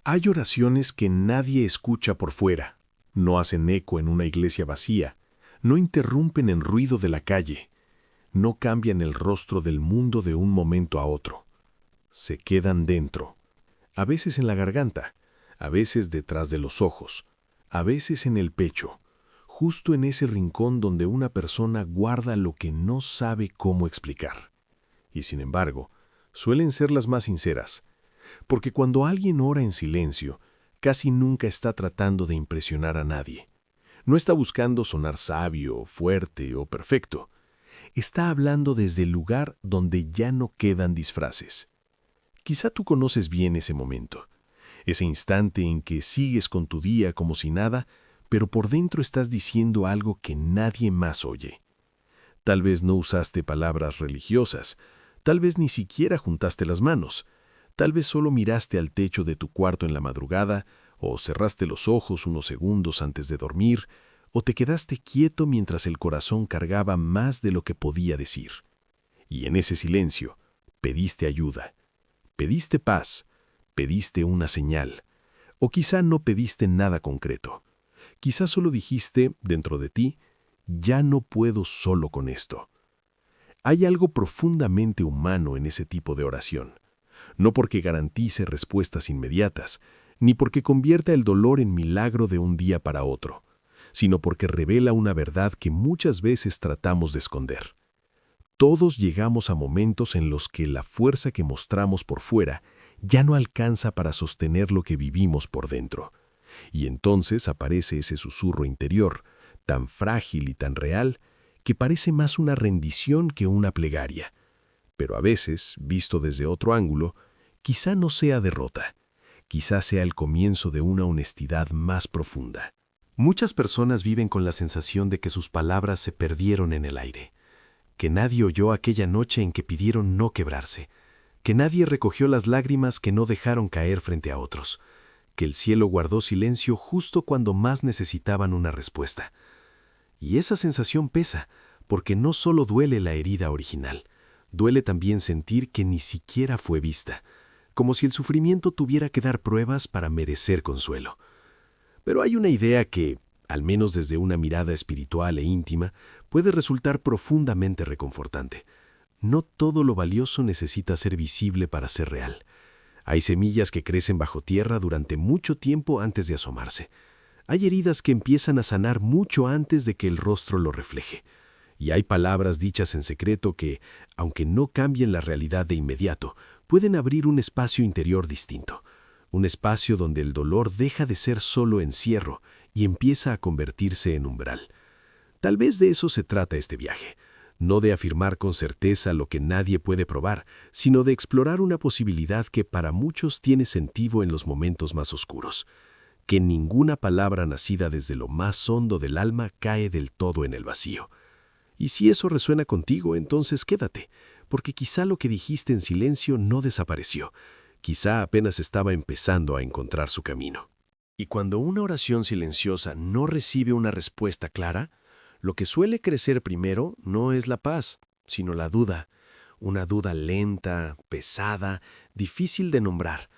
Hay oraciones que nadie escucha por fuera, no hacen eco en una iglesia vacía, no interrumpen el ruido de la calle, no cambian el rostro del mundo de un momento a otro. Se quedan dentro, a veces en la garganta, a veces detrás de los ojos, a veces en el pecho, justo en ese rincón donde una persona guarda lo que no sabe cómo explicar. Y sin embargo, suelen ser las más sinceras, porque cuando alguien ora en silencio, casi nunca está tratando de impresionar a nadie. No está buscando sonar sabio, fuerte o perfecto. Está hablando desde el lugar donde ya no quedan disfraces. Quizá tú conoces bien ese momento, ese instante en que sigues con tu día como si nada, pero por dentro estás diciendo algo que nadie más oye. Tal vez no usaste palabras religiosas, tal vez ni siquiera juntaste las manos, tal vez solo miraste al techo de tu cuarto en la madrugada, o cerraste los ojos unos segundos antes de dormir, o te quedaste quieto mientras el corazón cargaba más de lo que podía decir. Y en ese silencio, pediste ayuda, pediste paz, pediste una señal, o quizá no pediste nada concreto. Quizá solo dijiste, dentro de ti, ya no puedo solo con esto. Hay algo profundamente humano en ese tipo de oración, no porque garantice respuestas inmediatas, ni porque convierta el dolor en milagro de un día para otro, sino porque revela una verdad que muchas veces tratamos de esconder. Todos llegamos a momentos en los que la fuerza que mostramos por fuera ya no alcanza para sostener lo que vivimos por dentro. Y entonces aparece ese susurro interior, tan frágil y tan real, que parece más una rendición que una plegaria. Pero a veces, visto desde otro ángulo, quizá no sea derrota, quizá sea el comienzo de una honestidad más profunda. Muchas personas viven con la sensación de que sus palabras se perdieron en el aire, que nadie oyó aquella noche en que pidieron no quebrarse, que nadie recogió las lágrimas que no dejaron caer frente a otros, que el cielo guardó silencio justo cuando más necesitaban una respuesta. Y esa sensación pesa, porque no solo duele la herida original, duele también sentir que ni siquiera fue vista, como si el sufrimiento tuviera que dar pruebas para merecer consuelo. Pero hay una idea que, al menos desde una mirada espiritual e íntima, puede resultar profundamente reconfortante. No todo lo valioso necesita ser visible para ser real. Hay semillas que crecen bajo tierra durante mucho tiempo antes de asomarse. Hay heridas que empiezan a sanar mucho antes de que el rostro lo refleje. Y hay palabras dichas en secreto que, aunque no cambien la realidad de inmediato, pueden abrir un espacio interior distinto. Un espacio donde el dolor deja de ser solo encierro y empieza a convertirse en umbral. Tal vez de eso se trata este viaje. No de afirmar con certeza lo que nadie puede probar, sino de explorar una posibilidad que para muchos tiene sentido en los momentos más oscuros. Que ninguna palabra nacida desde lo más hondo del alma cae del todo en el vacío. Y si eso resuena contigo, entonces quédate, porque quizá lo que dijiste en silencio no desapareció. Quizá apenas estaba empezando a encontrar su camino. Y cuando una oración silenciosa no recibe una respuesta clara, lo que suele crecer primero no es la paz, sino la duda. Una duda lenta, pesada, difícil de nombrar,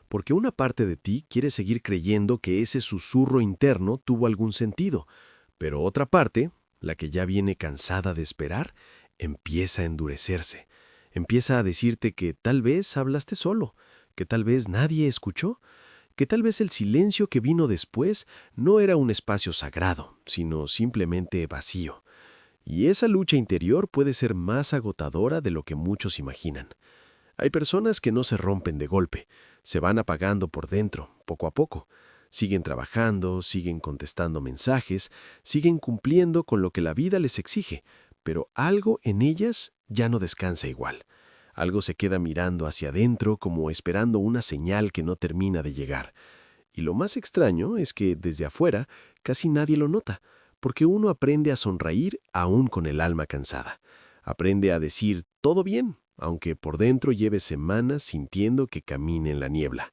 porque una parte de ti quiere seguir creyendo que ese susurro interno tuvo algún sentido, pero otra parte, la que ya viene cansada de esperar, empieza a endurecerse. Empieza a decirte que tal vez hablaste solo, que tal vez nadie escuchó, que tal vez el silencio que vino después no era un espacio sagrado, sino simplemente vacío. Y esa lucha interior puede ser más agotadora de lo que muchos imaginan. Hay personas que no se rompen de golpe, se van apagando por dentro, poco a poco. Siguen trabajando, siguen contestando mensajes, siguen cumpliendo con lo que la vida les exige, pero algo en ellas ya no descansa igual. Algo se queda mirando hacia adentro como esperando una señal que no termina de llegar. Y lo más extraño es que desde afuera casi nadie lo nota, porque uno aprende a sonreír aún con el alma cansada. Aprende a decir todo bien, aunque por dentro lleve semanas sintiendo que camina en la niebla.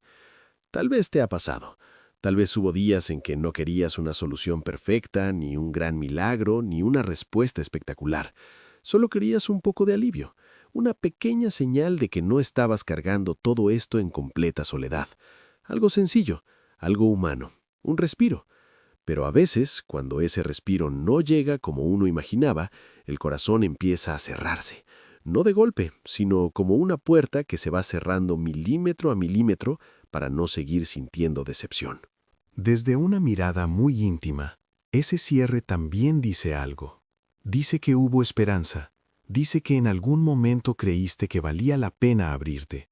Tal vez te ha pasado. Tal vez hubo días en que no querías una solución perfecta, ni un gran milagro, ni una respuesta espectacular. Solo querías un poco de alivio. Una pequeña señal de que no estabas cargando todo esto en completa soledad. Algo sencillo, algo humano, un respiro. Pero a veces, cuando ese respiro no llega como uno imaginaba, el corazón empieza a cerrarse. No de golpe, sino como una puerta que se va cerrando milímetro a milímetro para no seguir sintiendo decepción. Desde una mirada muy íntima, ese cierre también dice algo. Dice que hubo esperanza. Dice que en algún momento creíste que valía la pena abrirte.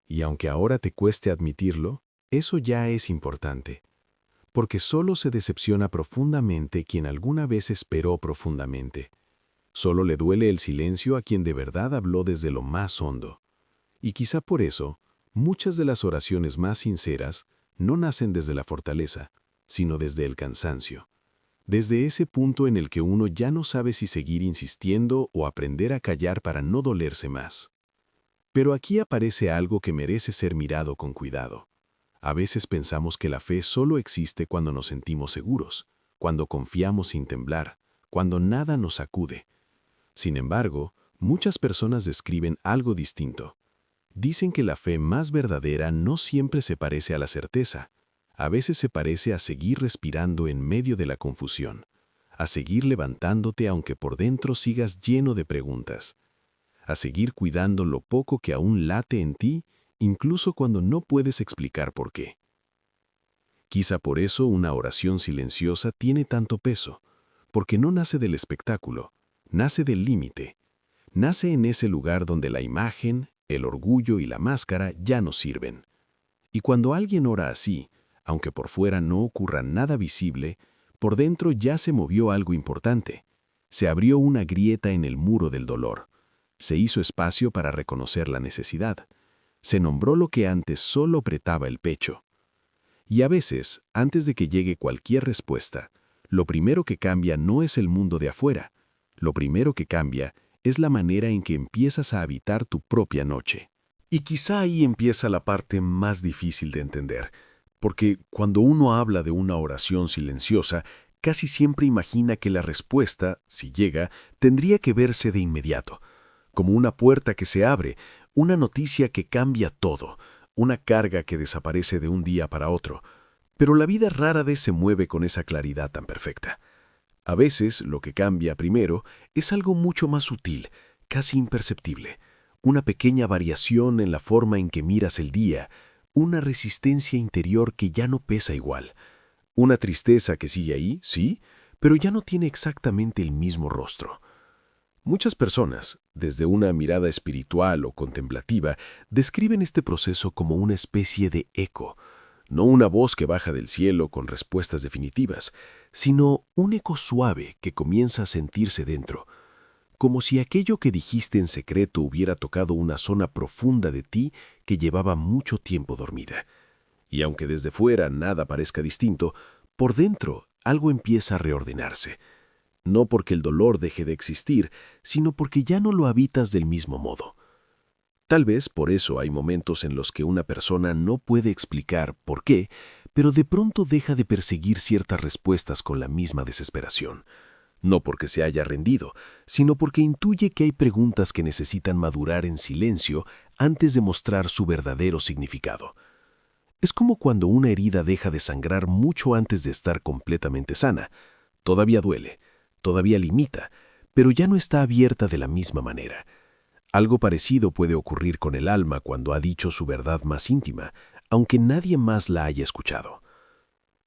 Y aunque ahora te cueste admitirlo, eso ya es importante. Porque solo se decepciona profundamente quien alguna vez esperó profundamente. Solo le duele el silencio a quien de verdad habló desde lo más hondo. Y quizá por eso, muchas de las oraciones más sinceras no nacen desde la fortaleza, sino desde el cansancio. Desde ese punto en el que uno ya no sabe si seguir insistiendo o aprender a callar para no dolerse más. Pero aquí aparece algo que merece ser mirado con cuidado. A veces pensamos que la fe solo existe cuando nos sentimos seguros, cuando confiamos sin temblar, cuando nada nos sacude. Sin embargo, muchas personas describen algo distinto. Dicen que la fe más verdadera no siempre se parece a la certeza. A veces se parece a seguir respirando en medio de la confusión, a seguir levantándote aunque por dentro sigas lleno de preguntas, a seguir cuidando lo poco que aún late en ti, incluso cuando no puedes explicar por qué. Quizá por eso una oración silenciosa tiene tanto peso, porque no nace del espectáculo, nace del límite, nace en ese lugar donde la imagen, el orgullo y la máscara ya no sirven. Y cuando alguien ora así, aunque por fuera no ocurra nada visible, por dentro ya se movió algo importante. Se abrió una grieta en el muro del dolor. Se hizo espacio para reconocer la necesidad. Se nombró lo que antes solo apretaba el pecho. Y a veces, antes de que llegue cualquier respuesta, lo primero que cambia no es el mundo de afuera. Lo primero que cambia es la manera en que empiezas a habitar tu propia noche. Y quizá ahí empieza la parte más difícil de entender, porque cuando uno habla de una oración silenciosa, casi siempre imagina que la respuesta, si llega, tendría que verse de inmediato, como una puerta que se abre, una noticia que cambia todo, una carga que desaparece de un día para otro. Pero la vida rara vez se mueve con esa claridad tan perfecta. A veces lo que cambia primero es algo mucho más sutil, casi imperceptible, una pequeña variación en la forma en que miras el día, una resistencia interior que ya no pesa igual, una tristeza que sigue ahí, sí, pero ya no tiene exactamente el mismo rostro. Muchas personas, desde una mirada espiritual o contemplativa, describen este proceso como una especie de eco, no una voz que baja del cielo con respuestas definitivas, sino un eco suave que comienza a sentirse dentro, como si aquello que dijiste en secreto hubiera tocado una zona profunda de ti que llevaba mucho tiempo dormida. Y aunque desde fuera nada parezca distinto, por dentro algo empieza a reordenarse. No porque el dolor deje de existir, sino porque ya no lo habitas del mismo modo. Tal vez por eso hay momentos en los que una persona no puede explicar por qué, pero de pronto deja de perseguir ciertas respuestas con la misma desesperación. No porque se haya rendido, sino porque intuye que hay preguntas que necesitan madurar en silencio antes de mostrar su verdadero significado. Es como cuando una herida deja de sangrar mucho antes de estar completamente sana. Todavía duele, todavía limita, pero ya no está abierta de la misma manera. Algo parecido puede ocurrir con el alma cuando ha dicho su verdad más íntima, aunque nadie más la haya escuchado.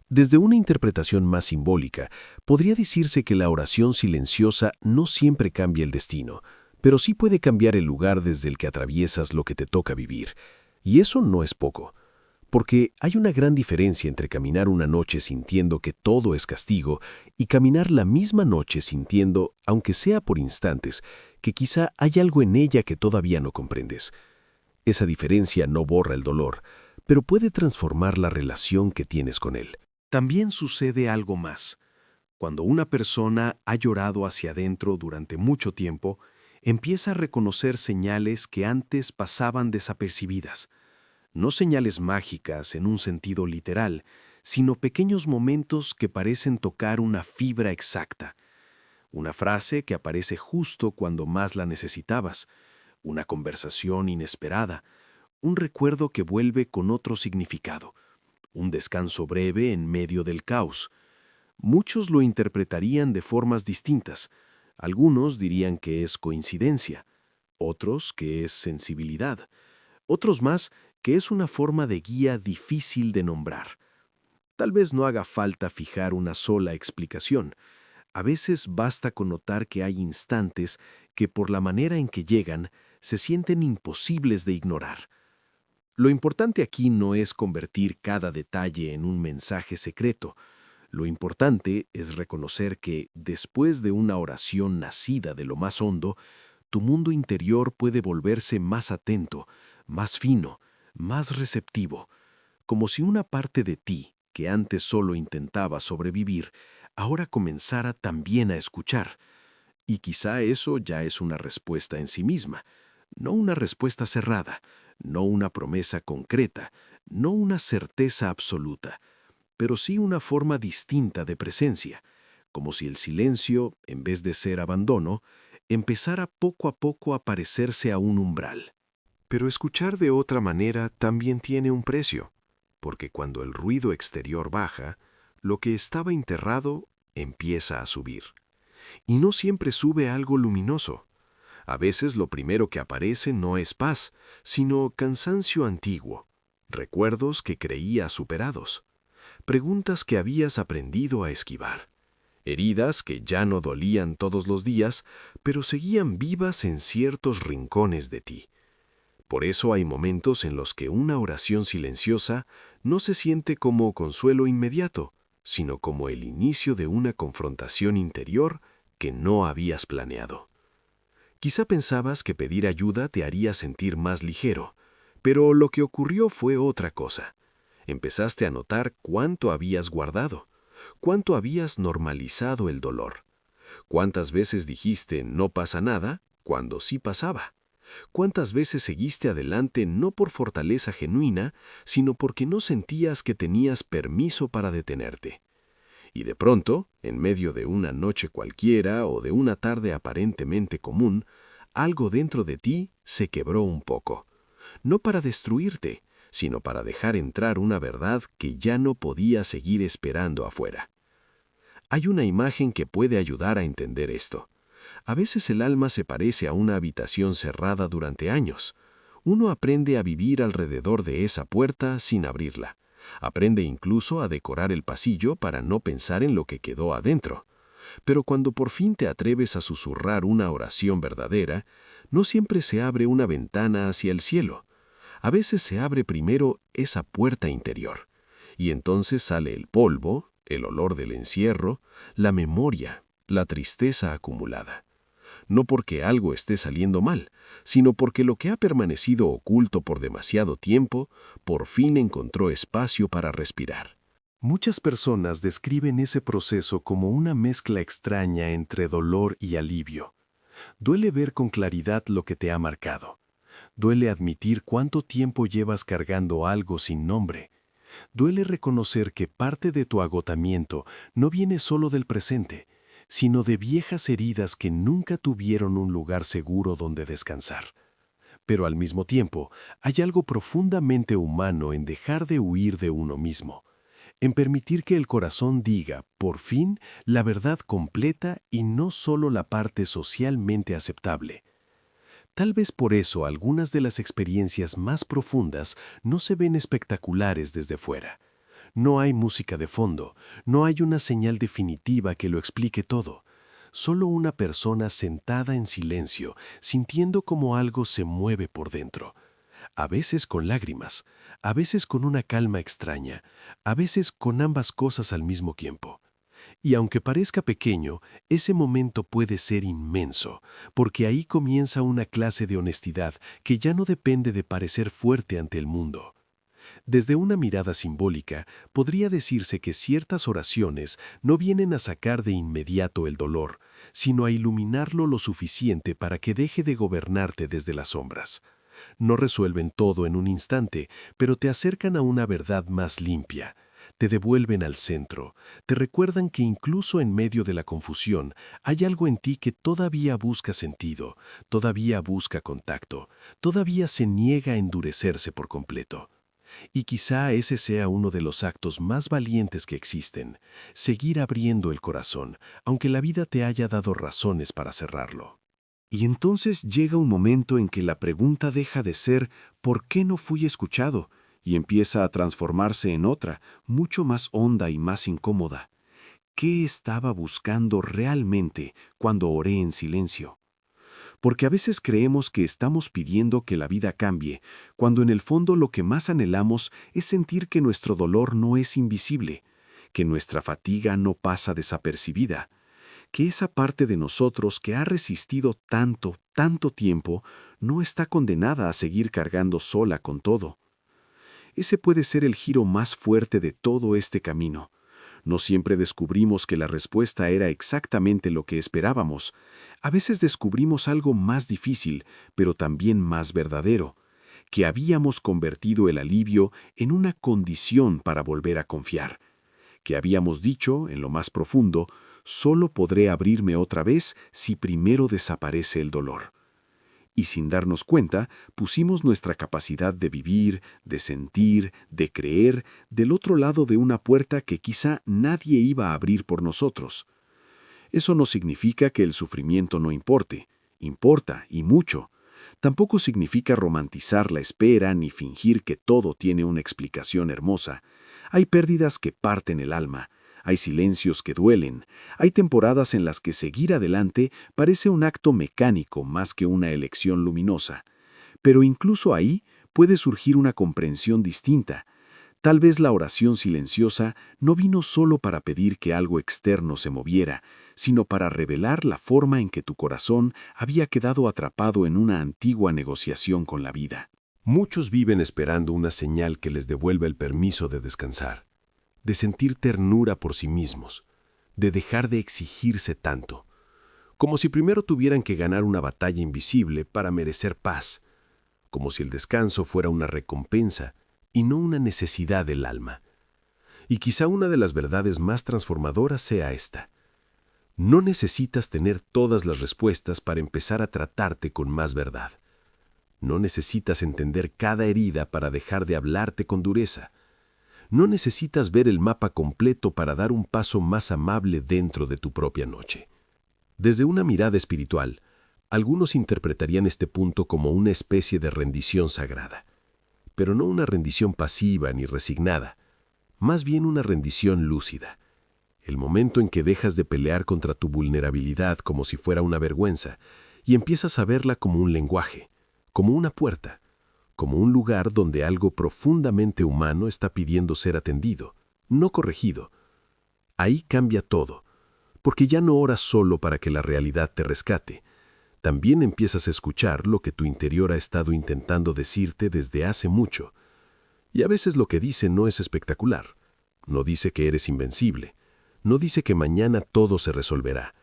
Desde una interpretación más simbólica, podría decirse que la oración silenciosa no siempre cambia el destino, pero sí puede cambiar el lugar desde el que atraviesas lo que te toca vivir. Y eso no es poco, porque hay una gran diferencia entre caminar una noche sintiendo que todo es castigo y caminar la misma noche sintiendo, aunque sea por instantes, que quizá hay algo en ella que todavía no comprendes. Esa diferencia no borra el dolor, pero puede transformar la relación que tienes con él. También sucede algo más. Cuando una persona ha llorado hacia adentro durante mucho tiempo, empieza a reconocer señales que antes pasaban desapercibidas. No señales mágicas en un sentido literal, sino pequeños momentos que parecen tocar una fibra exacta. Una frase que aparece justo cuando más la necesitabas, una conversación inesperada, un recuerdo que vuelve con otro significado. un descanso breve en medio del caos. Muchos lo interpretarían de formas distintas. Algunos dirían que es coincidencia, otros que es sensibilidad, otros más que es una forma de guía difícil de nombrar. Tal vez no haga falta fijar una sola explicación. A veces basta con notar que hay instantes que por la manera en que llegan se sienten imposibles de ignorar. Lo importante aquí no es convertir cada detalle en un mensaje secreto. Lo importante es reconocer que, después de una oración nacida de lo más hondo, tu mundo interior puede volverse más atento, más fino, más receptivo, como si una parte de ti, que antes solo intentaba sobrevivir, ahora comenzara también a escuchar. Y quizá eso ya es una respuesta en sí misma, no una respuesta cerrada, no una promesa concreta, no una certeza absoluta, pero sí una forma distinta de presencia, como si el silencio, en vez de ser abandono, empezara poco a poco a parecerse a un umbral. Pero escuchar de otra manera también tiene un precio, porque cuando el ruido exterior baja, lo que estaba enterrado empieza a subir. Y no siempre sube algo luminoso. A veces lo primero que aparece no es paz, sino cansancio antiguo, recuerdos que creías superados, preguntas que habías aprendido a esquivar, heridas que ya no dolían todos los días, pero seguían vivas en ciertos rincones de ti. Por eso hay momentos en los que una oración silenciosa no se siente como consuelo inmediato, sino como el inicio de una confrontación interior que no habías planeado. Quizá pensabas que pedir ayuda te haría sentir más ligero, pero lo que ocurrió fue otra cosa. Empezaste a notar cuánto habías guardado, cuánto habías normalizado el dolor. ¿Cuántas veces dijiste no pasa nada cuando sí pasaba? ¿Cuántas veces seguiste adelante no por fortaleza genuina, sino porque no sentías que tenías permiso para detenerte? Y de pronto, en medio de una noche cualquiera o de una tarde aparentemente común, algo dentro de ti se quebró un poco. No para destruirte, sino para dejar entrar una verdad que ya no podía seguir esperando afuera. Hay una imagen que puede ayudar a entender esto. A veces el alma se parece a una habitación cerrada durante años. Uno aprende a vivir alrededor de esa puerta sin abrirla. Aprende incluso a decorar el pasillo para no pensar en lo que quedó adentro. Pero cuando por fin te atreves a susurrar una oración verdadera, no siempre se abre una ventana hacia el cielo. A veces se abre primero esa puerta interior. Y entonces sale el polvo, el olor del encierro, la memoria, la tristeza acumulada. No porque algo esté saliendo mal, sino porque lo que ha permanecido oculto por demasiado tiempo, por fin encontró espacio para respirar. Muchas personas describen ese proceso como una mezcla extraña entre dolor y alivio. Duele ver con claridad lo que te ha marcado. Duele admitir cuánto tiempo llevas cargando algo sin nombre. Duele reconocer que parte de tu agotamiento no viene solo del presente, sino de viejas heridas que nunca tuvieron un lugar seguro donde descansar. Pero al mismo tiempo, hay algo profundamente humano en dejar de huir de uno mismo, en permitir que el corazón diga, por fin, la verdad completa y no solo la parte socialmente aceptable. Tal vez por eso algunas de las experiencias más profundas no se ven espectaculares desde fuera. No hay música de fondo, no hay una señal definitiva que lo explique todo. Solo una persona sentada en silencio, sintiendo cómo algo se mueve por dentro. A veces con lágrimas, a veces con una calma extraña, a veces con ambas cosas al mismo tiempo. Y aunque parezca pequeño, ese momento puede ser inmenso, porque ahí comienza una clase de honestidad que ya no depende de parecer fuerte ante el mundo. Desde una mirada simbólica, podría decirse que ciertas oraciones no vienen a sacar de inmediato el dolor, sino a iluminarlo lo suficiente para que deje de gobernarte desde las sombras. No resuelven todo en un instante, pero te acercan a una verdad más limpia. Te devuelven al centro, te recuerdan que incluso en medio de la confusión hay algo en ti que todavía busca sentido, todavía busca contacto, todavía se niega a endurecerse por completo. Y quizá ese sea uno de los actos más valientes que existen, seguir abriendo el corazón, aunque la vida te haya dado razones para cerrarlo. Y entonces llega un momento en que la pregunta deja de ser ¿por qué no fui escuchado? Y empieza a transformarse en otra, mucho más honda y más incómoda. ¿Qué estaba buscando realmente cuando oré en silencio? Porque a veces creemos que estamos pidiendo que la vida cambie, cuando en el fondo lo que más anhelamos es sentir que nuestro dolor no es invisible, que nuestra fatiga no pasa desapercibida, que esa parte de nosotros que ha resistido tanto, tanto tiempo, no está condenada a seguir cargando sola con todo. Ese puede ser el giro más fuerte de todo este camino. No siempre descubrimos que la respuesta era exactamente lo que esperábamos. A veces descubrimos algo más difícil, pero también más verdadero, que habíamos convertido el alivio en una condición para volver a confiar, que habíamos dicho, en lo más profundo, solo podré abrirme otra vez si primero desaparece el dolor. Y sin darnos cuenta, pusimos nuestra capacidad de vivir, de sentir, de creer, del otro lado de una puerta que quizá nadie iba a abrir por nosotros. Eso no significa que el sufrimiento no importe, importa y mucho. Tampoco significa romantizar la espera ni fingir que todo tiene una explicación hermosa. Hay pérdidas que parten el alma. Hay silencios que duelen, hay temporadas en las que seguir adelante parece un acto mecánico más que una elección luminosa. Pero incluso ahí puede surgir una comprensión distinta. Tal vez la oración silenciosa no vino solo para pedir que algo externo se moviera, sino para revelar la forma en que tu corazón había quedado atrapado en una antigua negociación con la vida. Muchos viven esperando una señal que les devuelva el permiso de descansar, de sentir ternura por sí mismos, de dejar de exigirse tanto, como si primero tuvieran que ganar una batalla invisible para merecer paz, como si el descanso fuera una recompensa y no una necesidad del alma. Y quizá una de las verdades más transformadoras sea esta. No necesitas tener todas las respuestas para empezar a tratarte con más verdad. No necesitas entender cada herida para dejar de hablarte con dureza. No necesitas ver el mapa completo para dar un paso más amable dentro de tu propia noche. Desde una mirada espiritual, algunos interpretarían este punto como una especie de rendición sagrada, pero no una rendición pasiva ni resignada, más bien una rendición lúcida. El momento en que dejas de pelear contra tu vulnerabilidad como si fuera una vergüenza y empiezas a verla como un lenguaje, como una puerta, como un lugar donde algo profundamente humano está pidiendo ser atendido, no corregido. Ahí cambia todo, porque ya no oras solo para que la realidad te rescate. También empiezas a escuchar lo que tu interior ha estado intentando decirte desde hace mucho. Y a veces lo que dice no es espectacular. No dice que eres invencible. No dice que mañana todo se resolverá.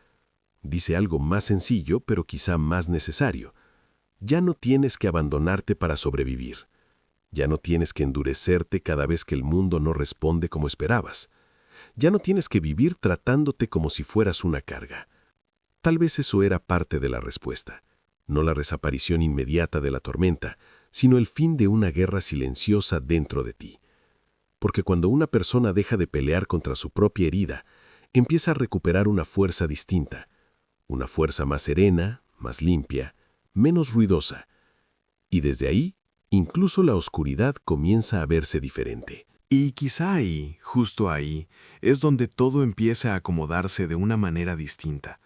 Dice algo más sencillo, pero quizá más necesario. Ya no tienes que abandonarte para sobrevivir. Ya no tienes que endurecerte cada vez que el mundo no responde como esperabas. Ya no tienes que vivir tratándote como si fueras una carga. Tal vez eso era parte de la respuesta. No la desaparición inmediata de la tormenta, sino el fin de una guerra silenciosa dentro de ti. Porque cuando una persona deja de pelear contra su propia herida, empieza a recuperar una fuerza distinta. Una fuerza más serena, más limpia, menos ruidosa, y desde ahí, incluso la oscuridad comienza a verse diferente. Y quizá ahí, justo ahí, es donde todo empieza a acomodarse de una manera distinta.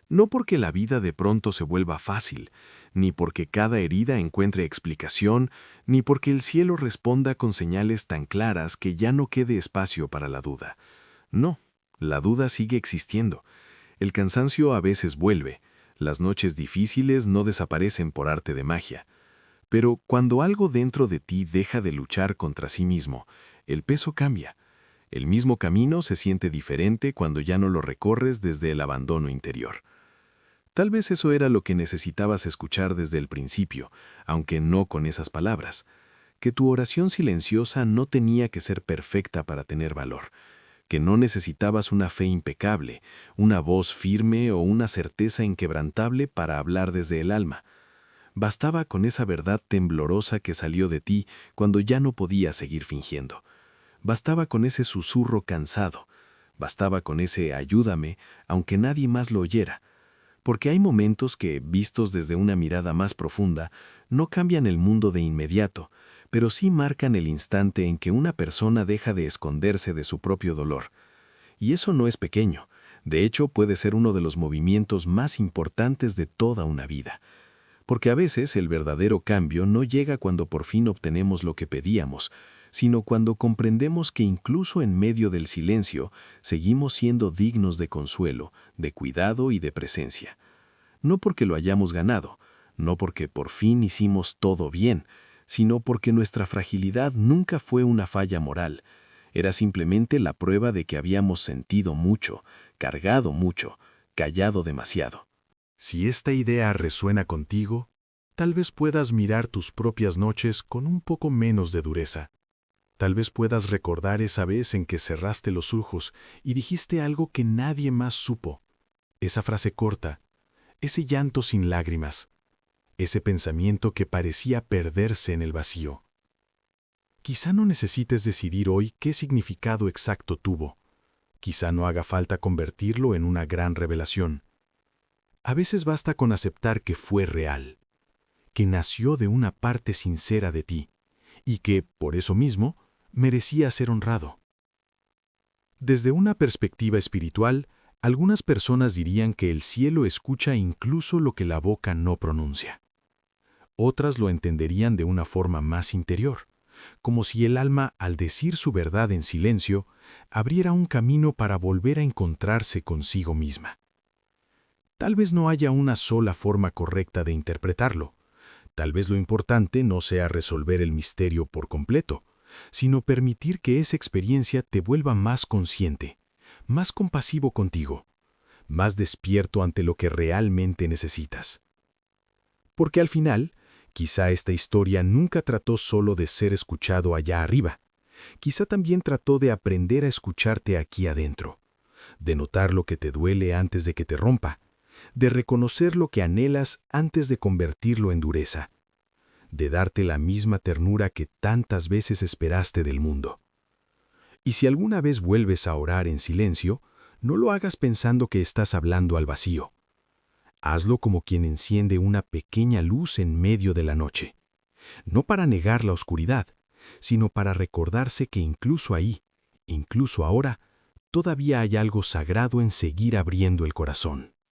No porque la vida de pronto se vuelva fácil, ni porque cada herida encuentre explicación, ni porque el cielo responda con señales tan claras que ya no quede espacio para la duda. No, la duda sigue existiendo. El cansancio a veces vuelve. Las noches difíciles no desaparecen por arte de magia. Pero cuando algo dentro de ti deja de luchar contra sí mismo, el peso cambia. El mismo camino se siente diferente cuando ya no lo recorres desde el abandono interior. Tal vez eso era lo que necesitabas escuchar desde el principio, aunque no con esas palabras. Que tu oración silenciosa no tenía que ser perfecta para tener valor. Que no necesitabas una fe impecable, una voz firme o una certeza inquebrantable para hablar desde el alma. Bastaba con esa verdad temblorosa que salió de ti cuando ya no podías seguir fingiendo. Bastaba con ese susurro cansado. Bastaba con ese ayúdame, aunque nadie más lo oyera. Porque hay momentos que, vistos desde una mirada más profunda, no cambian el mundo de inmediato, pero sí marcan el instante en que una persona deja de esconderse de su propio dolor. Y eso no es pequeño. De hecho, puede ser uno de los movimientos más importantes de toda una vida. Porque a veces el verdadero cambio no llega cuando por fin obtenemos lo que pedíamos, sino cuando comprendemos que incluso en medio del silencio seguimos siendo dignos de consuelo, de cuidado y de presencia. No porque lo hayamos ganado, no porque por fin hicimos todo bien, sino porque nuestra fragilidad nunca fue una falla moral. Era simplemente la prueba de que habíamos sentido mucho, cargado mucho, callado demasiado. Si esta idea resuena contigo, tal vez puedas mirar tus propias noches con un poco menos de dureza. Tal vez puedas recordar esa vez en que cerraste los ojos y dijiste algo que nadie más supo. Esa frase corta, ese llanto sin lágrimas, ese pensamiento que parecía perderse en el vacío. Quizá no necesites decidir hoy qué significado exacto tuvo. Quizá no haga falta convertirlo en una gran revelación. A veces basta con aceptar que fue real, que nació de una parte sincera de ti, y que, por eso mismo, merecía ser honrado. Desde una perspectiva espiritual, algunas personas dirían que el cielo escucha incluso lo que la boca no pronuncia. Otras lo entenderían de una forma más interior, como si el alma, al decir su verdad en silencio, abriera un camino para volver a encontrarse consigo misma. Tal vez no haya una sola forma correcta de interpretarlo. Tal vez lo importante no sea resolver el misterio por completo, sino permitir que esa experiencia te vuelva más consciente, más compasivo contigo, más despierto ante lo que realmente necesitas. Porque al final, quizá esta historia nunca trató solo de ser escuchado allá arriba. Quizá también trató de aprender a escucharte aquí adentro, de notar lo que te duele antes de que te rompa, de reconocer lo que anhelas antes de convertirlo en dureza, de darte la misma ternura que tantas veces esperaste del mundo. Y si alguna vez vuelves a orar en silencio, no lo hagas pensando que estás hablando al vacío. Hazlo como quien enciende una pequeña luz en medio de la noche, no para negar la oscuridad, sino para recordarse que incluso ahí, incluso ahora, todavía hay algo sagrado en seguir abriendo el corazón.